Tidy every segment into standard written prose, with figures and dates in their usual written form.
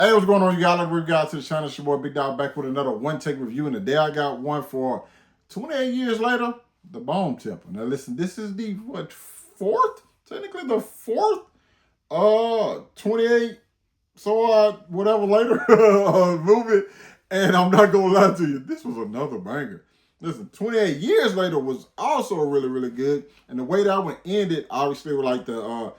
Hey, what's going on, you guys? Like we got to the channel. It's your boy Big Dog back with another one take review. And today I got one for 28 years later, the Bone Temple. Now listen, this is the fourth? Technically the fourth 28 whatever later movie. And I'm not gonna lie to you, this was another banger. Listen, 28 years later was also really, really good. And the way that one ended, obviously with like the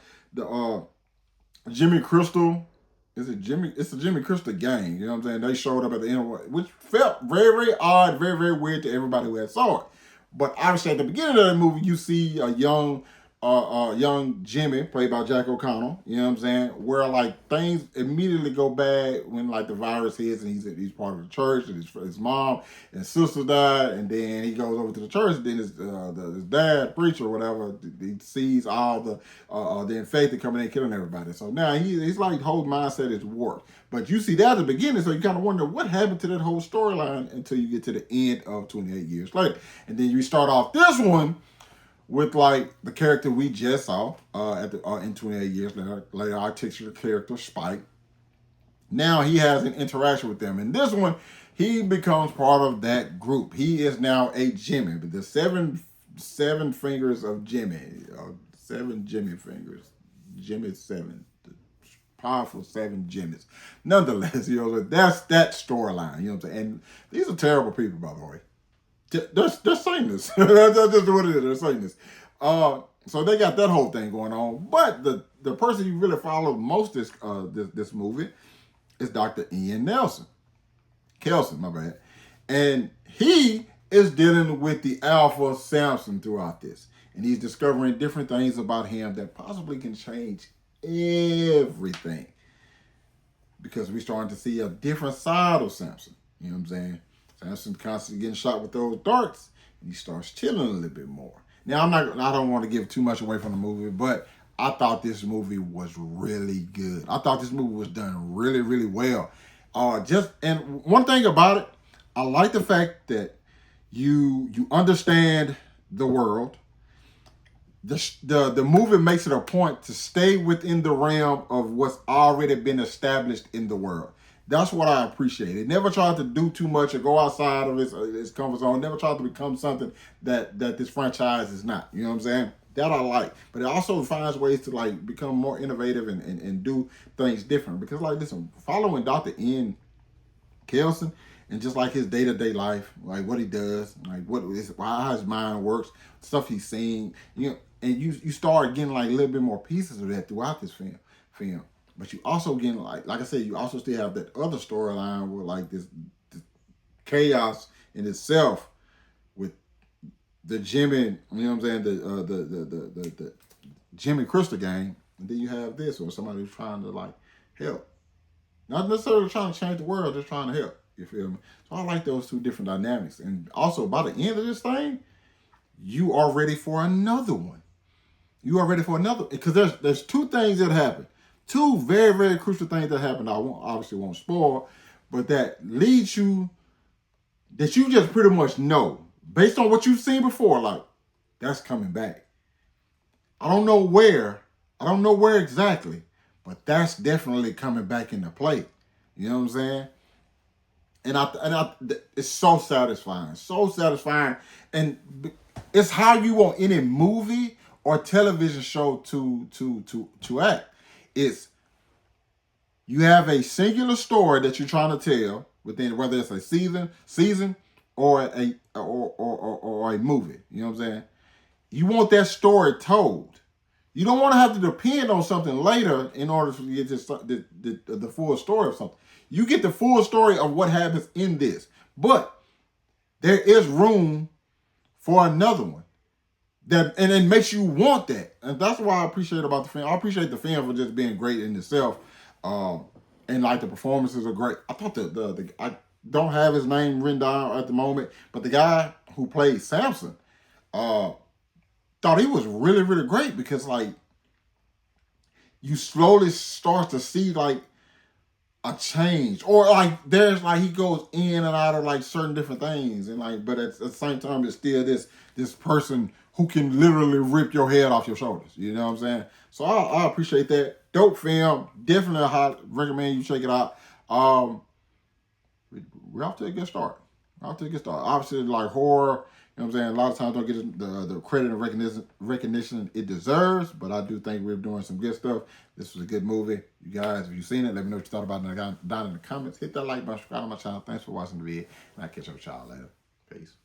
Jimmy Crystal. Is it Jimmy? It's the Jimmy Crystal gang. You know what I'm saying? They showed up at the end, which felt very, very odd, very, very weird to everybody who had saw it. But obviously, at the beginning of the movie, you see a young Jimmy, played by Jack O'Connell. You know what I'm saying? Where like things immediately go bad when like the virus hits, and he's part of the church, and his mom and sister died, and then he goes over to the church. And then his dad, preacher, or whatever, he sees all the infected coming in, killing everybody. So now he's like whole mindset is warped. But you see that at the beginning, so you kind of wonder what happened to that whole storyline until you get to the end of 28 years later, and then you start off this one with like the character we just saw in 28 years later, our titular character Spike. Now he has an interaction with them. In this one, he becomes part of that group. He is now a Jimmy, but the seven fingers of Jimmy, seven Jimmy fingers, Jimmy seven, the powerful seven Jimmys. Nonetheless, that's that storyline. You know what I'm saying? And these are terrible people, by the way. They're Satanists. That's just what it is. They're Satanists. So they got that whole thing going on. But the person you really follow most this movie is Dr. Ian Nelson. Kelson, my bad. And he is dealing with the Alpha Samson throughout this. And he's discovering different things about him that possibly can change everything. Because we're starting to see a different side of Samson. You know what I'm saying? Samson constantly getting shot with those darts, and he starts chilling a little bit more. Now, I don't want to give too much away from the movie, but I thought this movie was really good. I thought this movie was done really, really well. And one thing about it, I like the fact that you understand the world. The movie makes it a point to stay within the realm of what's already been established in the world. That's what I appreciate. It never tried to do too much or go outside of its comfort zone. It never tried to become something that this franchise is not. You know what I'm saying? That I like. But it also finds ways to like become more innovative and do things different. Because like listen, following Dr. Ian Kelson and just like his day-to-day life, like what he does, like how his mind works, stuff he's seen, and you start getting like a little bit more pieces of that throughout this film. But you also getting like I said, you also still have that other storyline with like this chaos in itself with the Jimmy, you know what I'm saying, the Jimmy Crystal gang, and then you have this or somebody who's trying to like help, not necessarily trying to change the world, just trying to help. You feel me? So I like those two different dynamics, and also by the end of this thing, you are ready for another one. You are ready for another because there's two things that happen. Two very, very crucial things that happen. I obviously won't spoil, but that leads you, that you just pretty much know, based on what you've seen before, like, that's coming back. I don't know where exactly, but that's definitely coming back into play. You know what I'm saying? And it's so satisfying, and it's how you want any movie or television show to act. It's you have a singular story that you're trying to tell within, whether it's a season or a movie. You know what I'm saying? You want that story told. You don't want to have to depend on something later in order for you to get the full story of something. You get the full story of what happens in this, but there is room for another one. And it makes you want that. And that's what I appreciate about the film. I appreciate the film for just being great in itself. And like the performances are great. I thought I don't have his name written down at the moment, but the guy who played Samson, thought he was really, really great because like you slowly start to see like a change, or like there's like he goes in and out of like certain different things, and like but at the same time it's still this person who can literally rip your head off your shoulders. You know what I'm saying? So I appreciate that. Dope film. Definitely recommend you check it out. We're off to a good start. Obviously, like horror, you know what I'm saying? A lot of times don't get the credit and recognition it deserves, but I do think we're doing some good stuff. This was a good movie. You guys, if you've seen it, let me know what you thought about it down in the comments. Hit that like button, subscribe to my channel. Thanks for watching the video, and I'll catch up with y'all later. Peace.